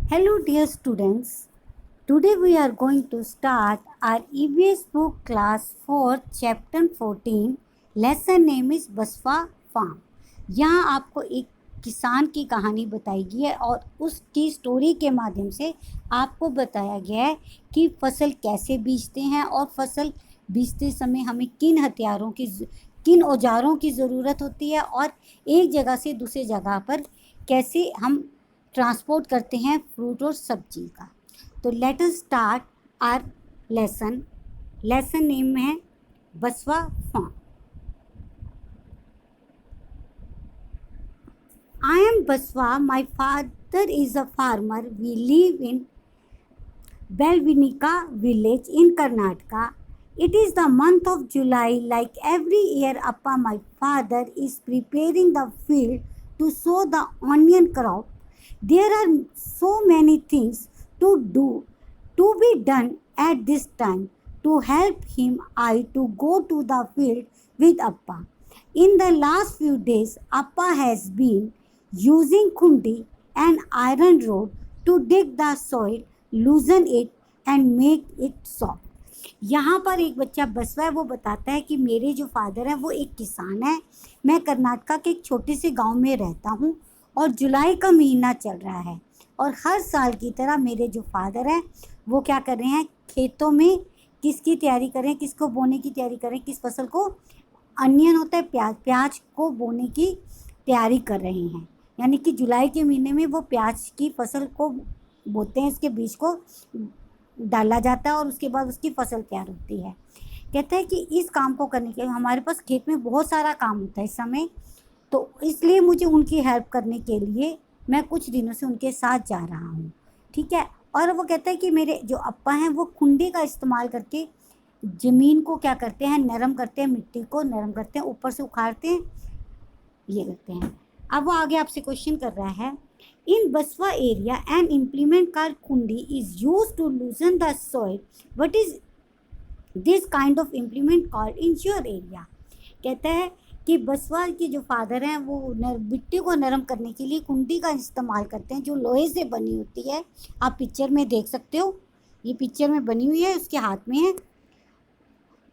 Hello, dear students. Today we are going to start our EVS book class 4 chapter 14. Lesson name is बसवा farm. यहाँ आपको एक किसान की कहानी बताई गई है और उसकी स्टोरी के माध्यम से आपको बताया गया है कि फसल कैसे बीजते हैं और फसल बीजते समय हमें किन औजारों की ज़रूरत होती है और एक जगह से दूसरी जगह पर कैसे हम ट्रांसपोर्ट करते हैं फ्रूट और सब्जी का. तो let us start our lesson name है Baswa farm. I am Baswa. My father is a farmer. We live in Belvinica village in Karnataka. It is the month of July. Like every year, Appa, my father, is preparing the field to sow the onion crop. There are so many things to be done at this time. To help him, I to go to the field with Appa. In the last few days, Appa has been using khundi and iron rod to dig the soil, loosen it and make it soft. यहाँ पर एक बच्चा बसवा है, वो बताता है कि मेरे जो फादर हैं वो एक किसान है. मैं कर्नाटका के एक छोटे से गांव में रहता हूँ और जुलाई का महीना चल रहा है और हर साल की तरह मेरे जो फादर हैं वो क्या कर रहे हैं, खेतों में किसकी तैयारी कर रहे हैं, किसको बोने की तैयारी कर रहे हैं, किस फसल को, अनियन होता है प्याज को बोने की तैयारी कर रहे हैं. यानी कि जुलाई के महीने में वो प्याज की फसल को बोते हैं, उसके बीज को डाला जाता है और उसके बाद उसकी फसल तैयार होती है. कहता है कि इस काम को करने के लिए हमारे पास खेत में बहुत सारा काम होता है इस समय, तो इसलिए मुझे उनकी हेल्प करने के लिए मैं कुछ दिनों से उनके साथ जा रहा हूँ. ठीक है. और वो कहता है कि मेरे जो अप्पा हैं वो खुंडी का इस्तेमाल करके ज़मीन को क्या करते हैं, नरम करते हैं, मिट्टी को नरम करते हैं, ऊपर से उखाड़ते हैं, ये करते हैं. अब वो आगे आपसे क्वेश्चन कर रहा है. In Basava area an implement कार खुंडी is use to loosen the soil. What is this kind of implement called in your area. कहता है कि बसवा के जो फादर हैं वो मिट्टी को नरम करने के लिए कुंडी का इस्तेमाल करते हैं जो लोहे से बनी होती है. आप पिक्चर में देख सकते हो, ये पिक्चर में बनी हुई है, उसके हाथ में है.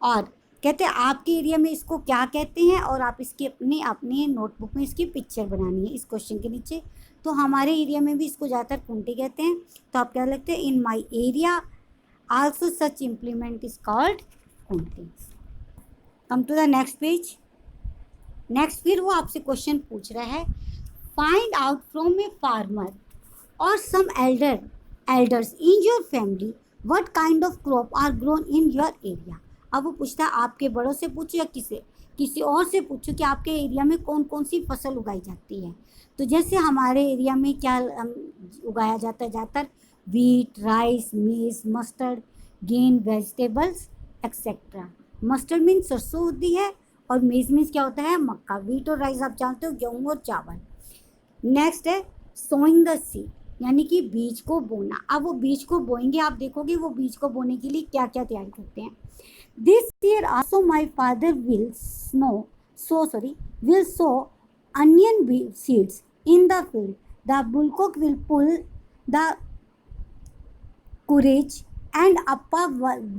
और कहते हैं आपके एरिया में इसको क्या कहते हैं और आप इसकी अपने नोटबुक में इसकी पिक्चर बनानी है इस क्वेश्चन के नीचे. तो हमारे एरिया में भी इसको ज़्यादातर कुंडी कहते हैं. तो आप क्या लगते हैं, in my area also such implement is called कुंडी. Come to the next page. Next फिर वो आपसे क्वेश्चन पूछ रहा है. Find out from a farmer और some elders in your family what kind of crop are grown in your area. अब वो पूछता है आपके बड़ों से पूछो या किसी और से पूछो कि आपके एरिया में कौन कौन सी फसल उगाई जाती है. तो जैसे हमारे एरिया में क्या उगाया जाता है, ज़्यादातर वीट, राइस, मेज, mustard, gain, vegetables etcetera. Mustard means सरसों होती है और मेज मीन्स क्या होता है, मक्का. वीट और राइस आप जानते हो, गेहूँ और चावल. नेक्स्ट है सोइंग द सीड, यानी कि बीज को बोना. अब वो बीज को बोएंगे, आप देखोगे वो बीज को बोने के लिए क्या क्या तैयारी करते हैं. This year also my father will sow onion seeds in the field. The bullock will pull the courage and Appa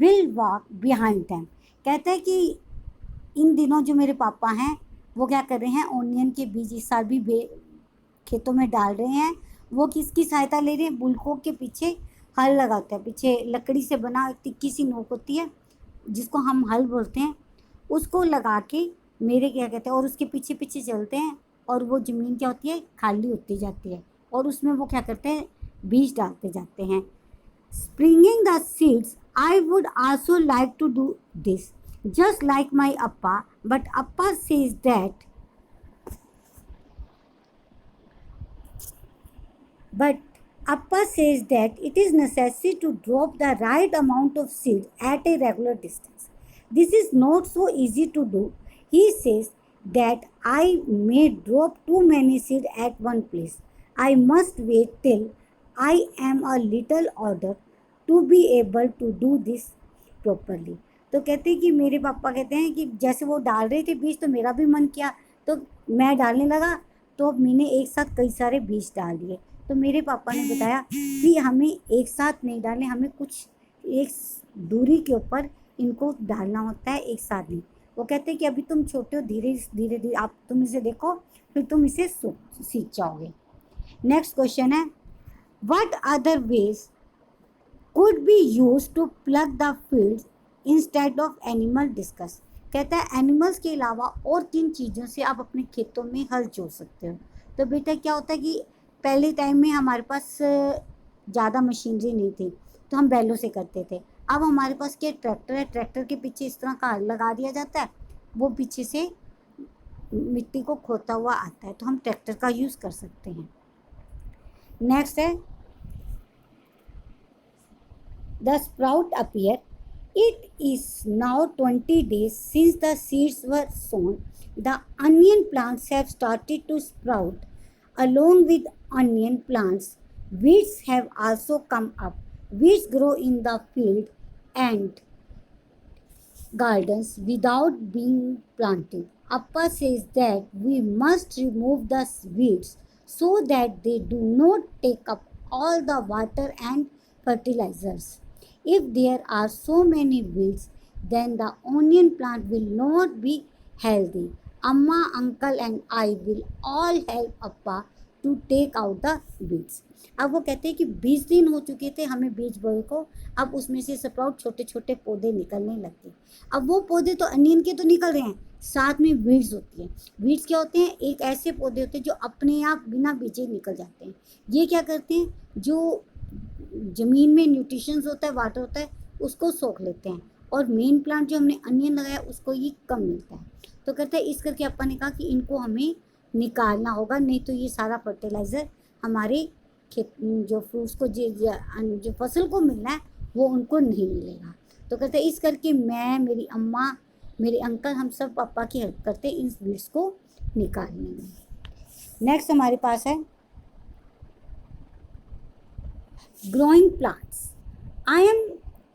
will walk behind them. कहता है कि इन दिनों जो मेरे पापा हैं वो क्या कर रहे हैं, ओनियन के बीज इस साल भी खेतों में डाल रहे हैं. वो किसकी सहायता ले रहे हैं, बुलकों के पीछे हल लगाते हैं. पीछे लकड़ी से बना एक तिक्की सी नोक होती है जिसको हम हल बोलते हैं, उसको लगा के मेरे क्या कहते हैं और उसके पीछे पीछे चलते हैं और वो ज़मीन क्या होती है, खाली होती जाती है और उसमें वो क्या करते हैं, बीज डालते जाते हैं. Springing the seeds I would also like to do this just like my Appa but Appa says that Appa says that it is necessary to drop the right amount of seed at a regular distance. This is not so easy to do. He says that I may drop too many seed at one place. I must wait till I am a little older to be able to do this properly. तो कहते हैं कि मेरे पापा कहते हैं कि जैसे वो डाल रहे थे बीज तो मेरा भी मन किया तो मैं डालने लगा, तो मैंने एक साथ कई सारे बीज डाल दिए. तो मेरे पापा ने बताया कि हमें एक साथ नहीं डालें, हमें कुछ एक दूरी के ऊपर इनको डालना होता है, एक साथ नहीं। वो कहते हैं कि अभी तुम छोटे हो, धीरे धीरे धीरे आप तुम इसे देखो, फिर तुम इसे सीख जाओगे। नेक्स्ट क्वेश्चन है, what other ways could be used to plug the fields instead of animal discuss। कहता है एनिमल्स के अलावा और किन चीज़ों से आप अपने खेतों में हल जोत सकते हो। तो बेटा क्या होता है कि पहले टाइम में हमारे पास ज़्यादा मशीनरी नहीं थी, तो हम बैलों से करते थे। अब हमारे पास क्या ट्रैक्टर है, ट्रैक्टर के पीछे इस तरह का हल लगा दिया जाता है, वो पीछे से मिट्टी को खोता हुआ आता है, तो हम ट्रैक्टर का यूज़ कर सकते हैं। नेक्स्ट है, the sprout appear. It is now 20 days since the seeds were sown. The onion plants have started to sprout. Along with onion plants, weeds have also come up. Weeds grow in the field and gardens without being planted. Appa says that we must remove the weeds so that they do not take up all the water and fertilizers. If there are so many weeds, then the onion plant will not be healthy. Amma, uncle and I will all help Appa to take out the weeds. अब वो कहते हैं कि 20 दिन हो चुके थे हमें बीज बोए को, अब उसमें से स्प्राउट छोटे छोटे पौधे निकलने लगते। अब वो पौधे तो अनियन के तो निकल रहे हैं, साथ में वीड्स होती हैं। वीड्स क्या होते हैं, एक ऐसे पौधे होते हैं जो अपने आप बिना बीजे निकल जाते हैं। ये क्या करते हैं, जो ज़मीन में न्यूट्रिशंस होता है, वाटर होता है, उसको सोख लेते हैं, और मेन प्लांट जो हमने अनियन लगाया उसको ये कम मिलता है। तो कहते हैं इस करके अपन ने कहा कि इनको हमें निकालना होगा, नहीं तो ये सारा फर्टिलाइज़र हमारे खेत जो फ्रूट्स को जो फसल को मिलना है वो उनको नहीं मिलेगा। तो कहते हैं इस करके मैं, मेरी अम्मा, मेरे अंकल, हम सब पापा की हेल्प करते हैं इन वीड्स को निकालने में। नेक्स्ट हमारे पास है growing plants. I am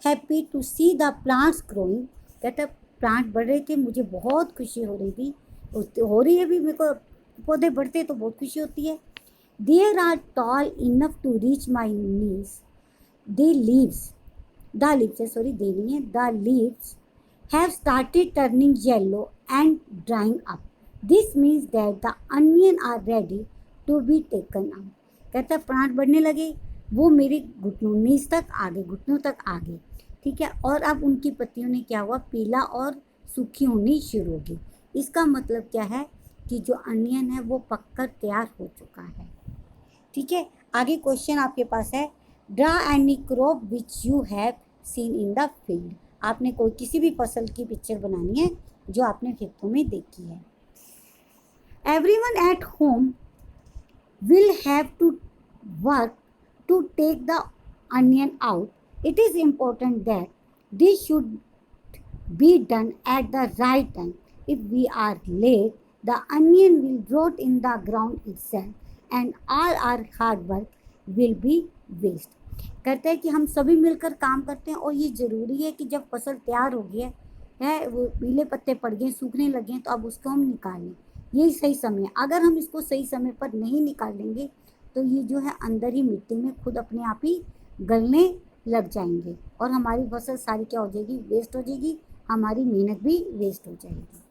happy to see the plants growing. कहते प्लांट बढ़ रहे थे, मुझे बहुत खुशी हो रही थी, हो रही है भी, मेरे को पौधे बढ़ते तो बहुत खुशी होती है। They're are tall enough to reach my knees. The leaves have started turning yellow and drying up. This means that the onion are ready to be taken out. कहता है प्लांट बढ़ने लगे, वो मेरे नीज तक आ गए, घुटनों तक आ गए, ठीक है, और अब उनकी पत्तियों ने क्या हुआ, पीला और सूखी होनी शुरू होगी। इसका मतलब क्या है कि जो अनियन है वो पककर तैयार हो चुका है, ठीक है। आगे क्वेश्चन आपके पास है, draw any crop which you have seen in the field. आपने कोई किसी भी फसल की पिक्चर बनानी है जो आपने खेतों में देखी है। Everyone at home will have to work to take the onion out. It is important that this should be done at the right time. If we are late the onion will rot in the ground itself and all our hard work will be waste। कहते हैं कि हम सभी मिलकर काम करते हैं, और ये ज़रूरी है कि जब फसल तैयार हो गई है, वो पीले पत्ते पड़ गए, सूखने लगे हैं, तो अब उसको हम निकालें, यही सही समय है। अगर हम इसको सही समय पर नहीं निकालेंगे तो ये जो है अंदर ही मिट्टी में खुद अपने आप ही गलने लग जाएंगे, और हमारी फसल सारी क्या हो जाएगी, वेस्ट हो जाएगी, हमारी मेहनत भी वेस्ट हो जाएगी।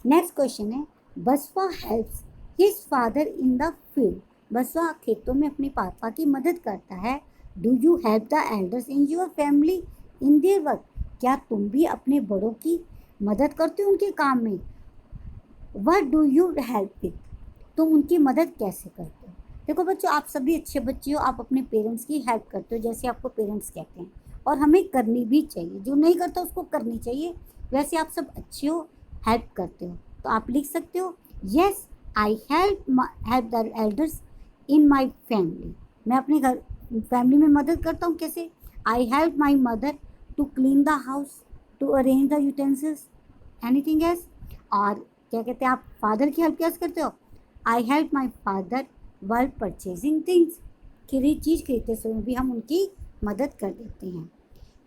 नेक्स्ट क्वेश्चन है, बसवा helps his father in the field. बसवा खेतों में अपने पापा की मदद करता है। Do you help the elders in your family in their work. क्या तुम भी अपने बड़ों की मदद करते हो उनके काम में। What do you help with. तुम उनकी मदद कैसे करते हो। देखो बच्चों, आप सभी अच्छे बच्चे हो, आप अपने पेरेंट्स की हेल्प करते हो, जैसे आपको पेरेंट्स कहते हैं, और हमें करनी भी चाहिए। जो नहीं करता उसको करनी चाहिए। वैसे आप सब अच्छे हो, हेल्प करते हो, तो आप लिख सकते हो, yes I help the elders in my family. मैं अपने घर फैमिली में मदद करता हूँ। कैसे। I help my mother to clean the house, to arrange the utensils, anything else. और क्या कहते हैं, आप फादर की हेल्प कैसे करते हो। I help my father while purchasing things. चीज़ खरीदते समय भी हम उनकी मदद कर देते हैं।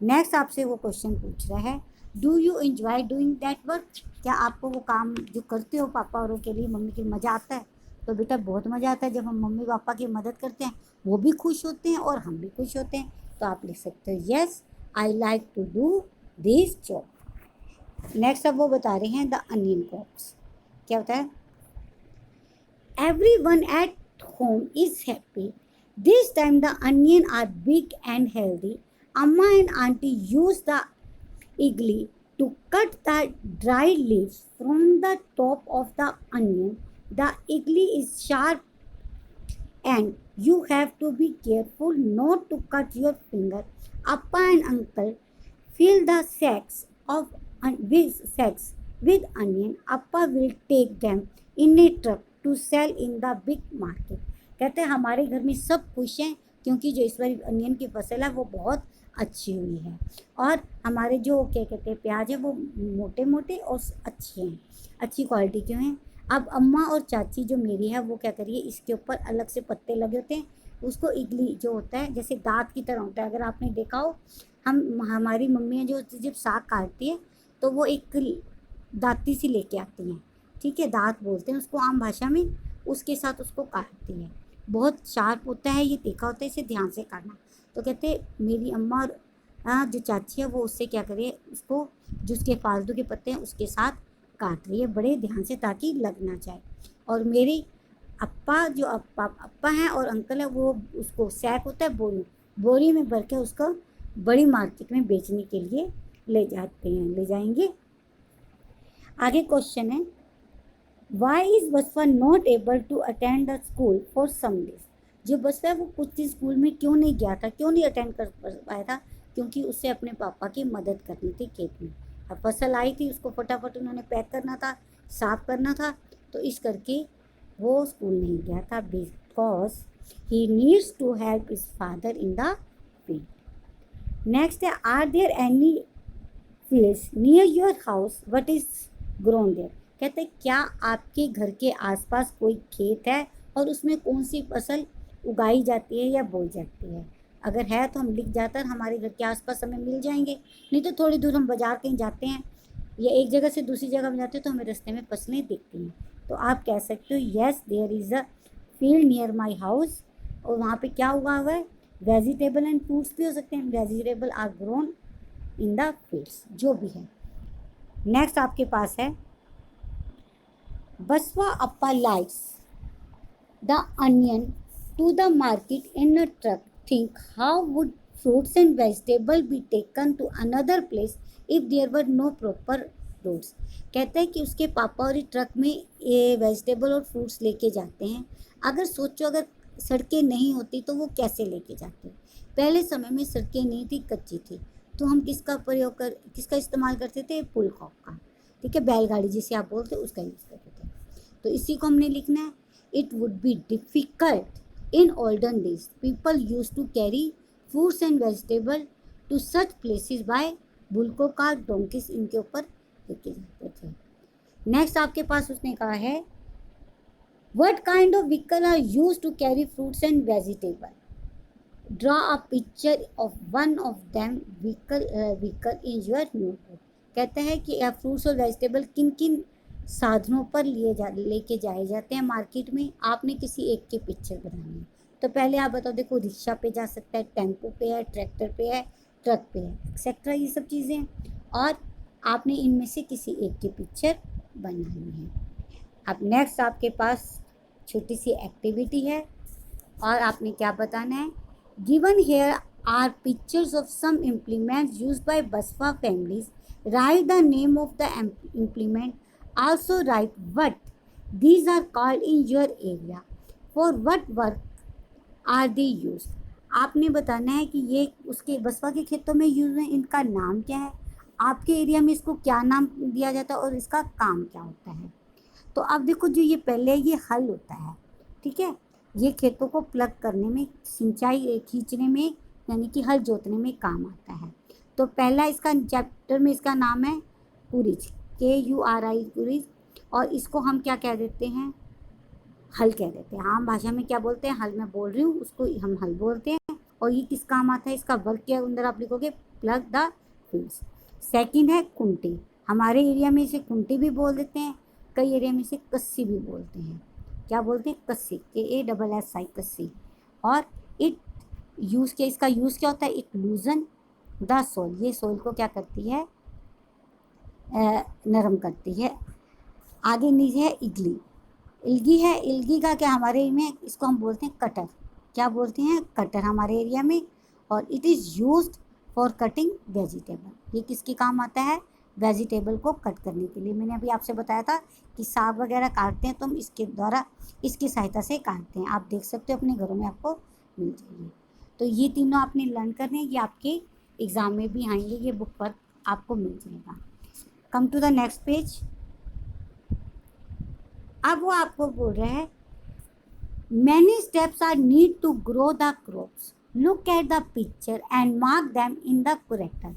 नेक्स्ट आपसे वो क्वेश्चन पूछ रहा है, do you enjoy doing that work. क्या आपको वो काम जो करते हो पापा औरों के लिए, मम्मी के लिए, मज़ा आता है। तो बेटा बहुत मज़ा आता है जब हम मम्मी पापा की मदद करते हैं, वो भी खुश होते हैं और हम भी खुश होते हैं। तो आप लिख सकते हो yes I like to do this job. Next अब वो बता रहे हैं द अनियन क्रॉप्स। क्या होता है? Everyone at home is happy. This time the onion are big and healthy. Amma and auntie use the eagle to cut the dried leaves from the top of the onion. The eagle is sharp and you have to be careful not to cut your finger. Appa and uncle fill the sacks with onion. Appa will take them in a truck to sell in the big market. कहते हैं हमारे घर में सब खुश हैं क्योंकि जो इस बार अनियन की फसल है वो बहुत अच्छी हुई है और हमारे जो क्या कहते हैं प्याज है वो मोटे मोटे और अच्छे हैं, अच्छी क्वालिटी के हैं। अब अम्मा और चाची जो मेरी है वो क्या करिए इसके ऊपर अलग से पत्ते लगे होते हैं, उसको इगली जो होता है जैसे दांत की तरह होता है। अगर आपने देखा हो हमारी मम्मी जो जब साग काटती है तो वो एक दाती सी लेके आती हैं, ठीक है, दांत बोलते हैं उसको आम भाषा में, उसके साथ उसको काटती है। बहुत शार्प होता है, ये तीखा होता है, इसे ध्यान से काटना। तो कहते मेरी अम्मा और जो चाची है वो उससे क्या करे उसको जो उसके फालतू के पत्ते हैं उसके साथ काट रही है बड़े ध्यान से ताकि लग ना जाए। और मेरे अप्पा हैं और अंकल है वो उसको सैक होता है बोरी में भर के उसको बड़ी मार्केट में बेचने के लिए ले जाएंगे। आगे क्वेश्चन है why is Baswa not able to attend the school for some days. जो बसवा वो कुछ दिन स्कूल में क्यों नहीं गया था, क्यों नहीं अटेंड कर पाया था? क्योंकि उससे अपने पापा की मदद करनी थी खेत में। अब फसल आई थी उसको फटाफट उन्होंने पैक करना था, साफ करना था, तो इस करके वो स्कूल नहीं गया था because he needs to help his father in the field. Next है are there any fields near your house what is grown there. कहते हैं क्या आपके घर के आसपास कोई खेत है और उसमें कौन सी फसल उगाई जाती है या बोई जाती है? अगर है तो हम लिख जाकर हमारे घर के आसपास हमें मिल जाएंगे, नहीं तो थोड़ी दूर हम बाजार कहीं जाते हैं या एक जगह से दूसरी जगह में जाते हैं तो हमें रास्ते में फसलें दिखती हैं। तो आप कह सकते हो yes there is a field near my house और वहाँ पे क्या उगा हुआ है? वेजिटेबल एंड फ्रूट्स भी हो सकते हैं। Vegetable are grown in the fields, जो भी है। नेक्स्ट आपके पास है Basava Appa likes the onion to the market in a truck. Think how would fruits and vegetable be taken to another place if there were no proper roads। कहता है कि उसके पापा और ट्रक में ये वेजिटेबल और फ्रूट्स लेके जाते हैं। अगर सोचो अगर सड़कें नहीं होती तो वो कैसे लेके जाते? पहले समय में सड़कें नहीं थी, कच्ची थी, तो हम किसका इस्तेमाल करते थे? पुल कॉक का, ठीक है, बैलगाड़ी जिसे आप बोलते हो उसका यूज़ करते थे। तो इसी को हमने लिखना है it would be difficult in olden days people use to carry fruits and vegetable to such places by bullock cart donkeys, इनके ऊपर लेके जाते थे। नेक्स्ट आपके पास उसने कहा है what kind of vehicle are use to carry fruits and vegetable. Draw a picture of one of them vehicle in your notebook. कहते हैं कि फ्रूट्स और वेजिटेबल किन किन साधनों पर लेके जाए जाते हैं मार्केट में। आपने किसी एक की पिक्चर बनानी है, तो पहले आप बताओ। देखो रिक्शा पे जा सकता है, टेम्पो पे है, ट्रैक्टर पे है, ट्रक पे है, एक्सेट्रा, ये सब चीज़ें। और आपने इनमें से किसी एक की पिक्चर बनानी है। अब नेक्स्ट आपके पास छोटी सी एक्टिविटी है और आपने क्या बताना है? Given here are pictures of some implements use by Basava families. Write the name of the implement, also write what these are called in your area, for what work are they use. आपने बताना है कि ये उसके बसवा के खेतों में यूज है, इनका नाम क्या है, आपके एरिया में इसको क्या नाम दिया जाता है और इसका काम क्या होता है। तो अब देखो जो ये पहले ये हल होता है, ठीक है, ये खेतों को प्लग करने में, सिंचाई खींचने में, यानी कि हल जोतने में काम आता है। तो पहला इसका चैप्टर में इसका नाम है कुरिज, KURI कुरिज, और इसको हम क्या कह देते हैं? हल कह देते हैं। आम भाषा में क्या बोलते हैं? हल मैं बोल रही हूँ, उसको हम हल बोलते हैं। और ये किस काम आता है? इसका वर्क के अंदर आप लिखोगे प्लग द फील्ड्स। सेकंड है कुंटी, हमारे एरिया में इसे कुंटी भी बोल देते हैं, कई एरिया में इसे कस्सी भी बोलते हैं। क्या बोलते हैं, कस्सी, KASSI, कस्सी। और इट यूज़ के, इसका यूज़ क्या होता है, इट लूजन द सोल, ये सोल को क्या करती है, नरम करती है। आगे नीचे है इगली, इल्गी है, इल्गी का क्या हमारे में इसको हम बोलते हैं कटर, क्या बोलते हैं, कटर हमारे एरिया में। और it is used for cutting vegetable, ये किसके काम आता है, वेजिटेबल को कट करने के लिए। मैंने अभी आपसे बताया था कि साग वगैरह काटते हैं तो हम इसके द्वारा, इसकी सहायता से काटते हैं। आप देख सकते हो अपने घरों में आपको मिल जाएगी। तो ये तीनों आपने लर्न करने, ये आपके एग्ज़ाम में भी आएंगे, ये बुक पर आपको मिल जाएगा। Come to the next page. अब वो आपको बोल रहे हैं many steps are need to grow the crops, look at the picture and mark them in the character.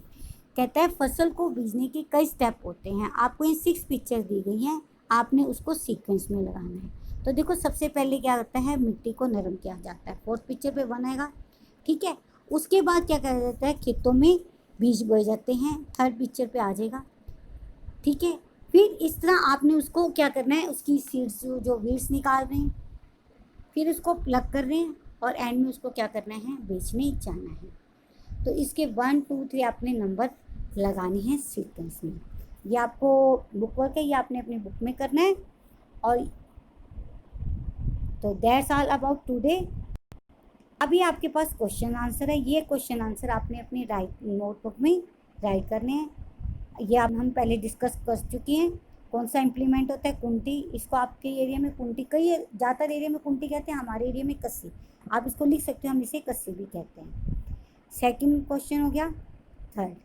कहता है फसल को बीजने के कई स्टेप होते हैं, आपको ये 6 पिक्चर दी गई हैं, आपने उसको सीक्वेंस में लगाना है। तो देखो सबसे पहले क्या होता है, मिट्टी को नरम किया जाता है, 4th पिक्चर पे 1 आएगा, ठीक है। उसके बाद क्या करा जाता है, खेतों में बीज बोए जाते हैं, 3rd पिक्चर पे आ जाएगा, ठीक है। फिर इस तरह आपने उसको क्या करना है, उसकी सीड्स जो वीड्स निकाल रहे हैं, फिर उसको प्लग कर रहे हैं और एंड में उसको क्या करना है, बेचने जाना है। तो इसके 1 2 3 आपने नंबर लगाने हैं सीक्वेंस में। ये आपको बुक वर्क है, ये आपने अपनी बुक में करना है। और तो दैट्स ऑल अबाउट टुडे। अभी आपके पास क्वेश्चन आंसर है, ये क्वेश्चन आंसर आपने अपनी नोटबुक में राइट करने हैं। ये अब हम पहले डिस्कस कर चुके हैं। कौन सा इम्प्लीमेंट होता है, कुंटी, इसको आपके एरिया में कुंटी, कई ज़्यादातर एरिया में कुंटी कहते हैं, हमारे एरिया में कस्सी, आप इसको लिख सकते हो, हम इसे कस्सी भी कहते हैं। सेकंड क्वेश्चन हो गया, थर्ड,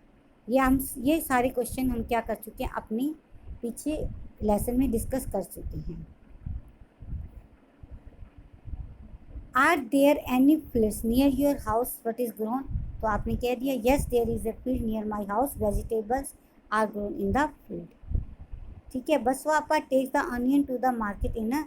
ये सारे क्वेश्चन हम क्या कर चुके हैं, अपनी पीछे लेसन में डिस्कस कर चुके हैं। Are there any fields near your house what is grown, तो आपने कह दिया yes there is a field near my house, vegetables are grown in the field, ठीक है। बस वो आपका take the onion to the market in a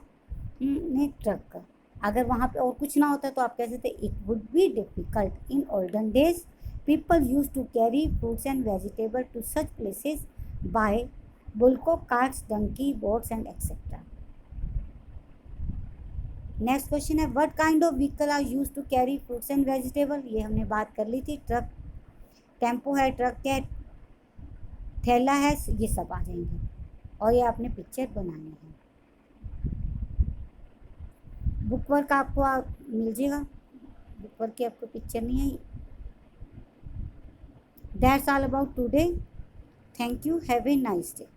truck. अगर वहाँ पे और कुछ ना होता तो आप कह सकते it would be difficult in olden days people use to carry fruits and vegetable to such places by bullock carts, donkey, boats and etcetera. Next question है what kind of vehicle are use to carry fruits and vegetable, ये हमने बात कर ली थी, truck, tempo है, truck है, थैला है, ये सब आ जाएंगे। और ये आपने पिक्चर बनानी है। बुक वर्क आपको मिल जाएगा, बुक वर्क की आपको पिक्चर नहीं आई। That's all about today, thank you, have a nice day.